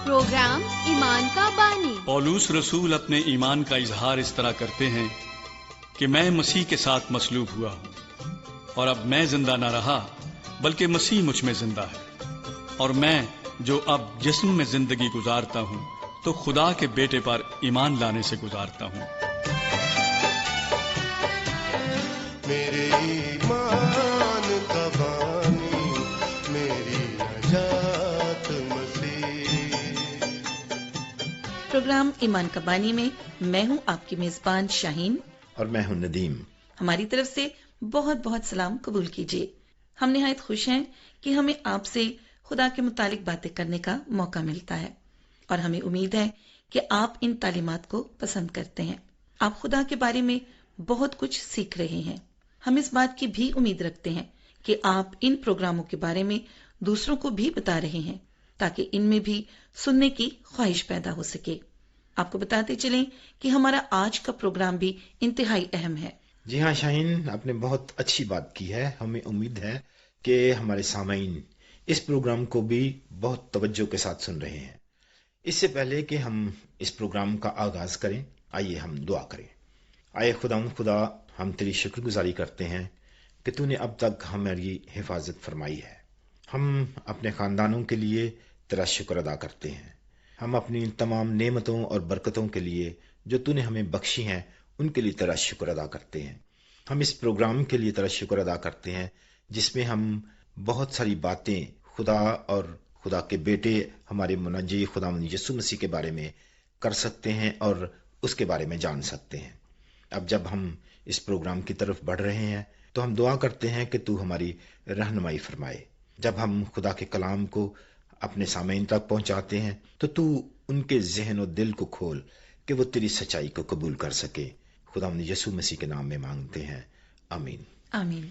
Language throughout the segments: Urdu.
پروگرام ایمان کا بانی۔ پولوس رسول اپنے ایمان کا اظہار اس طرح کرتے ہیں کہ میں مسیح کے ساتھ مصلوب ہوا ہوں، اور اب میں زندہ نہ رہا بلکہ مسیح مجھ میں زندہ ہے، اور میں جو اب جسم میں زندگی گزارتا ہوں تو خدا کے بیٹے پر ایمان لانے سے گزارتا ہوں۔ میرے ایمان کا بانی، میری نجات مسیح۔ پروگرام ایمان کا بانی میں میں ہوں آپ کی میزبان شاہین، اور میں ہوں ندیم۔ ہماری طرف سے بہت بہت سلام قبول کیجیے۔ ہم نہایت خوش ہیں کہ ہمیں آپ سے خدا کے متعلق باتیں کرنے کا موقع ملتا ہے، اور ہمیں امید ہے کہ آپ ان تعلیمات کو پسند کرتے ہیں۔ آپ خدا کے بارے میں بہت کچھ سیکھ رہے ہیں۔ ہم اس بات کی بھی امید رکھتے ہیں کہ آپ ان پروگراموں کے بارے میں دوسروں کو بھی بتا رہے ہیں تاکہ ان میں بھی سننے کی خواہش پیدا ہو سکے۔ آپ کو بتاتے چلیں کہ ہمارا آج کا پروگرام بھی انتہائی اہم ہے۔ جی ہاں شاہین، آپ نے بہت اچھی بات کی ہے۔ ہمیں امید ہے کہ ہمارے سامعین اس پروگرام کو بھی بہت توجہ کے ساتھ سن رہے ہیں۔ اس سے پہلے کہ ہم اس پروگرام کا آغاز کریں، آئیے ہم دعا کریں۔ آئے خدا، ہم تیری شکر گزاری کرتے ہیں کہ تو نے اب تک ہماری حفاظت فرمائی ہے۔ ہم اپنے خاندانوں کے لیے تیرا شکر ادا کرتے ہیں۔ ہم اپنی تمام نعمتوں اور برکتوں کے لیے جو تو نے ہمیں بخشی ہیں ان کے لیے تیرا شکر ادا کرتے ہیں۔ ہم اس پروگرام کے لیے تیرا شکر ادا کرتے ہیں جس میں ہم بہت ساری باتیں خدا اور خدا کے بیٹے ہمارے منجی خدا یسوع مسیح کے بارے میں کر سکتے ہیں اور اس کے بارے میں جان سکتے ہیں۔ اب جب ہم اس پروگرام کی طرف بڑھ رہے ہیں تو ہم دعا کرتے ہیں کہ تو ہماری رہنمائی فرمائے۔ جب ہم خدا کے کلام کو اپنے سامعین تک پہنچاتے ہیں تو ان کے ذہن و دل کو کھول کہ وہ تیری سچائی کو قبول کر سکے۔ خدا یسوع مسیح کے نام میں مانگتے ہیں، آمین۔ آمین۔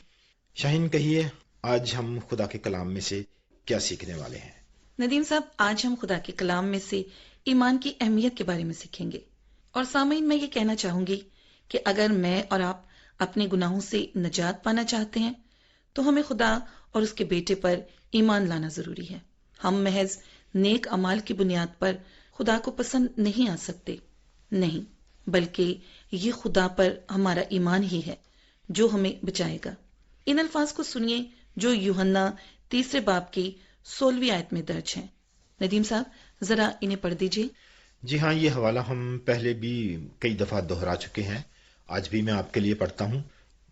شاہین، کہیے آج ہم خدا کے کلام میں سے کیا سیکھنے والے ہیں؟ ندیم صاحب، آج ہم خدا کے کلام میں سے ایمان کی اہمیت کے بارے میں سیکھیں گے۔ اور سامعین، میں یہ کہنا چاہوں گی کہ اگر میں اور آپ اپنے گناہوں سے نجات پانا چاہتے ہیں تو ہمیں خدا اور اس کے بیٹے پر ایمان لانا ضروری ہے۔ ہم محض نیک اعمال کی بنیاد پر خدا کو پسند نہیں آ سکتے، نہیں، بلکہ یہ خدا پر ہمارا ایمان ہی ہے جو ہمیں بچائے گا۔ ان الفاظ کو سنیے جو یوحنا 3 باب کی 16 آیت میں درج ہیں۔ ندیم صاحب، ذرا انہیں پڑھ دیجیے۔ جی ہاں، یہ حوالہ ہم پہلے بھی کئی دفعہ دہرا چکے ہیں، آج بھی میں آپ کے لیے پڑھتا ہوں۔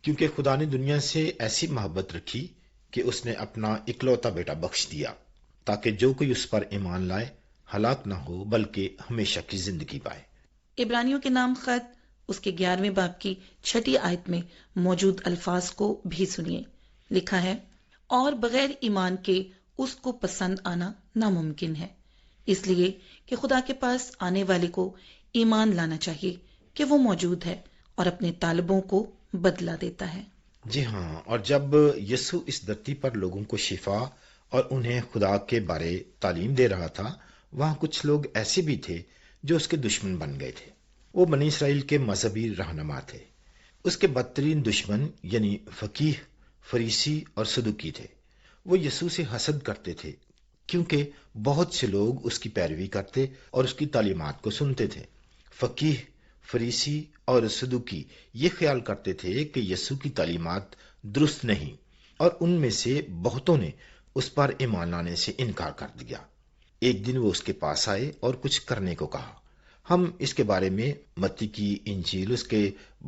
کیونکہ خدا نے دنیا سے ایسی محبت رکھی کہ اس نے اپنا اکلوتا بیٹا بخش دیا، تاکہ جو کوئی اس پر ایمان لائے ہلاک نہ ہو بلکہ ہمیشہ کی زندگی پائے۔ عبرانیوں کے نام خط اس کے 11ویں باب کی 6 آیت میں موجود الفاظ کو بھی سنیے۔ لکھا ہے، اور بغیر ایمان کے اس کو پسند آنا ناممکن ہے، اس لیے کہ خدا کے پاس آنے والے کو ایمان لانا چاہیے کہ وہ موجود ہے اور اپنے طالبوں کو بدلہ دیتا ہے۔ جی ہاں، اور جب یسوع اس دھرتی پر لوگوں کو شفا اور انہیں خدا کے بارے تعلیم دے رہا تھا، وہاں کچھ لوگ ایسے بھی تھے جو اس کے دشمن بن گئے تھے۔ وہ بنی اسرائیل کے مذہبی رہنما تھے۔ اس کے بدترین دشمن یعنی فقیہ، فریسی اور صدوقی تھے۔ وہ یسوع سے حسد کرتے تھے کیونکہ بہت سے لوگ اس کی پیروی کرتے اور اس کی تعلیمات کو سنتے تھے۔ فقیہ، فریسی اور صدوقی یہ خیال کرتے تھے کہ یسوع کی تعلیمات درست نہیں، اور ان میں سے بہتوں نے اس پر ایمان لانے سے انکار کر دیا۔ ایک دن وہ اس کے پاس آئے اور کچھ کرنے کو کہا۔ ہم اس کے بارے میں متی کی انجیل اس کے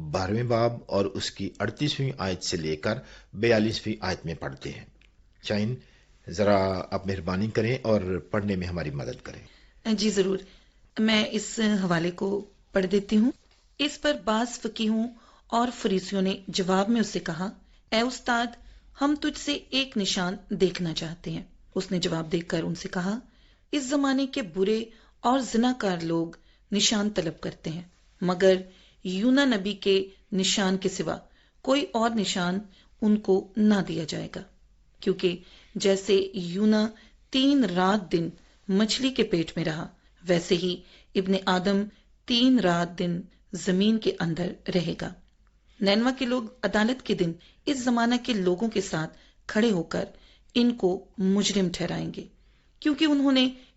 12ویں باب اور اس کی 38ویں آیت سے لے کر 42ویں آیت میں پڑھتے ہیں۔ شاہین، ذرا آپ مہربانی کریں اور پڑھنے میں ہماری مدد کریں۔ جی ضرور، میں اس حوالے کو پڑھ دیتی ہوں۔ اس پر بعض فقیہوں اور فریسیوں نے جواب میں اس سے کہا، اے استاد، ہم تجھ سے ایک نشان دیکھنا چاہتے ہیں۔ اس نے جواب دے کر ان سے کہا، اس زمانے کے برے اور زناکار لوگ نشان طلب کرتے ہیں، مگر یونا نبی کے نشان کے سوا کوئی اور نشان ان کو نہ دیا جائے گا، کیونکہ جیسے یونا 3 رات دن مچھلی کے پیٹ میں رہا، ویسے ہی ابن آدم 3 رات دن زمین کے اندر رہے گا۔ نینوا کے لوگ عدالت کے دن اس زمانہ کے لوگوں کے ساتھ کھڑے ہو کر ان کو مجرم ٹھہرائیں گے، کیونکہ انہوں نے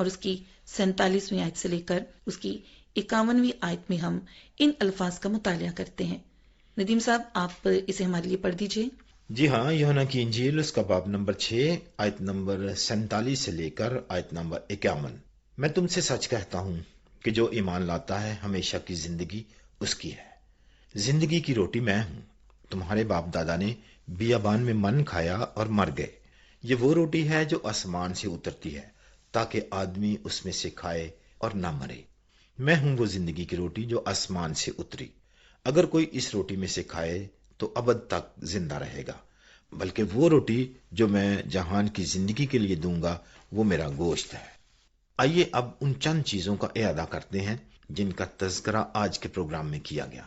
اور اس کی 47ویں آیت سے لے کر اس کی 51ویں آیت میں ہم ان الفاظ کا مطالعہ کرتے ہیں۔ ندیم صاحب، آپ اسے ہمارے لیے پڑھ دیجئے۔ جی ہاں، یوحنا کی انجیل اس کا باب نمبر 6 آیت نمبر 47 سے لے کر آیت نمبر 51۔ میں تم سے سچ کہتا ہوں کہ جو ایمان لاتا ہے ہمیشہ کی زندگی اس کی ہے۔ زندگی کی روٹی میں ہوں۔ تمہارے باپ دادا نے بیابان میں من کھایا اور مر گئے۔ یہ وہ روٹی ہے جو آسمان سے اترتی ہے تاکہ آدمی اس میں سے کھائے اور نہ مرے۔ میں ہوں وہ زندگی کی روٹی جو آسمان سے اتری۔ اگر کوئی اس روٹی میں سے کھائے تو ابد تک زندہ رہے گا، بلکہ وہ روٹی جو میں جہان کی زندگی کے لیے دوں گا وہ میرا گوشت ہے۔ آئیے اب ان چند چیزوں کا اعادہ کرتے ہیں جن کا تذکرہ آج کے پروگرام میں کیا گیا۔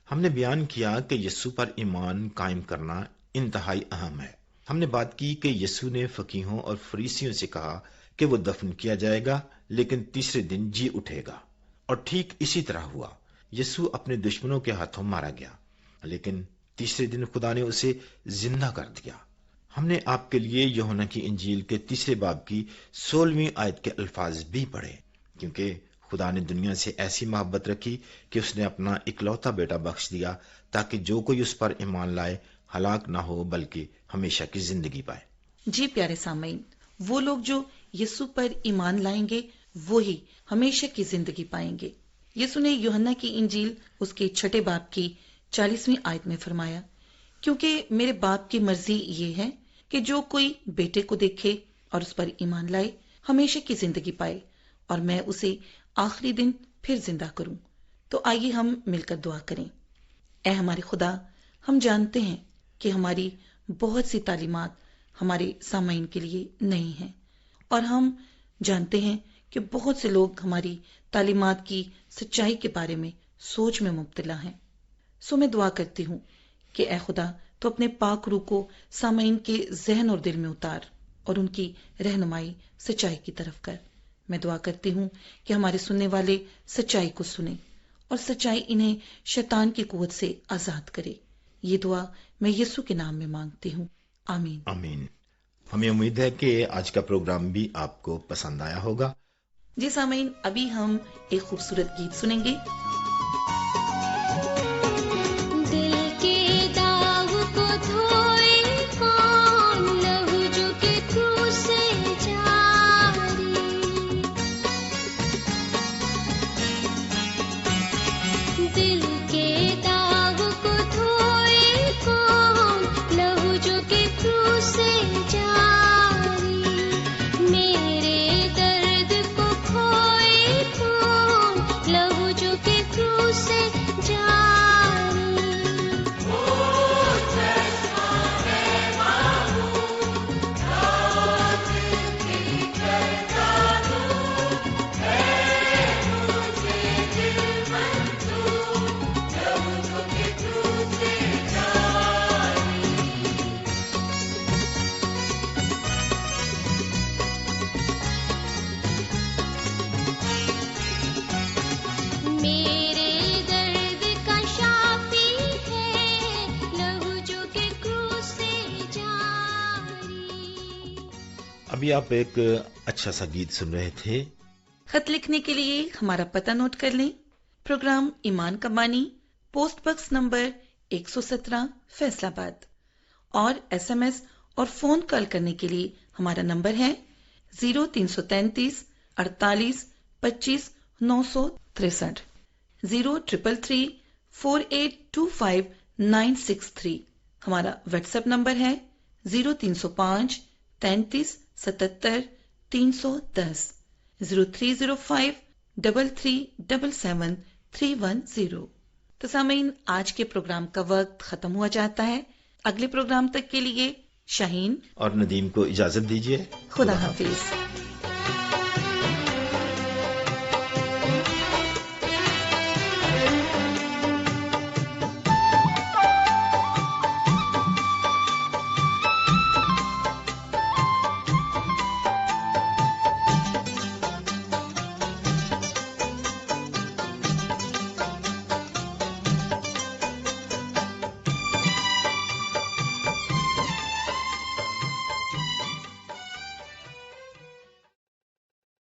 ہم نے بیان کیا کہ یسوع پر ایمان قائم کرنا انتہائی اہم ہے۔ ہم نے بات کی کہ یسوع نے فقیہوں اور فریسیوں سے کہا کہ وہ دفن کیا جائے گا لیکن تیسرے دن جی اٹھے گا، اور ٹھیک اسی طرح ہوا۔ یسوع اپنے دشمنوں کے ہاتھوں مارا گیا لیکن تیسرے دن خدا نے اسے زندہ کر دیا۔ ہم نے آپ کے لیے یوحنا کی انجیل کے 3 باب کی 16ویں آیت کے الفاظ بھی پڑھے، کیونکہ خدا نے دنیا سے ایسی محبت رکھی کہ اس نے اپنا اکلوتا بیٹا بخش دیا تاکہ جو کوئی اس پر ایمان لائے ہلاک نہ ہو بلکہ ہمیشہ کی زندگی پائے۔ جی پیارے سامعین، وہ لوگ جو یسوع پر ایمان لائیں گے وہی ہمیشہ کی زندگی پائیں گے۔ یسوع نے یوحنا کی انجیل اس کے 6 باب کی 40ویں آیت میں فرمایا، کیونکہ میرے باپ کی مرضی یہ ہے کہ جو کوئی بیٹے کو دیکھے اور اس پر ایمان لائے ہمیشہ کی زندگی پائے، اور میں اسے آخری دن پھر زندہ کروں۔ تو آئیے ہم مل کر دعا کریں۔ اے ہمارے خدا، ہم جانتے ہیں کہ ہماری بہت سی تعلیمات ہمارے سامعین کے لیے نہیں ہیں، اور ہم جانتے ہیں کہ بہت سے لوگ ہماری تعلیمات کی سچائی کے بارے میں سوچ میں مبتلا ہیں۔ سو میں دعا کرتی ہوں کہ اے خدا تو اپنے پاک روح کو سامعین کے ذہن اور دل میں اتار اور ان کی رہنمائی سچائی کی طرف کر۔ میں دعا کرتی ہوں کہ ہمارے سننے والے سچائی کو سنیں اور سچائی انہیں شیطان کی قوت سے آزاد کرے۔ یہ دعا میں یسوع کے نام میں مانگتی ہوں، آمین۔ آمین۔ ہمیں امید ہے کہ آج کا پروگرام بھی آپ کو پسند آیا ہوگا۔ جی سامعین، ابھی ہم ایک خوبصورت گیت سنیں گے۔ دل کے داغ کو دھوئے کون، لہو جو کہ کروس سے جاری۔ دل کے داغ کو دھوئے کون، لہو جو کہ کروس سے جاری۔ میرے درد کو کھوئے کون، لہو جو کہ کروس سے جاری۔ میرے درد کا شافی ہے، لہو جو کہ کروس سے جاری۔ ابھی آپ ایک اچھا سا گیت سن رہے تھے۔ خط لکھنے کے لیے ہمارا پتہ نوٹ کر لیں۔ پروگرام ایمان کا بانی، پوسٹ باکس نمبر 117، فیصل آباد، اور SMS اور فون کال کرنے کے لیے ہمارا نمبر ہے 0333 48 25 963 0333 4825 963۔ ہمارا واٹس ایپ نمبر ہے 0305 33 77 310 0305 3377 310۔ تو سامعین، آج کے پروگرام کا وقت ختم ہوا جاتا ہے۔ اگلے پروگرام تک کے لیے شاہین اور ندیم کو اجازت دیجیے۔ خدا حافظ۔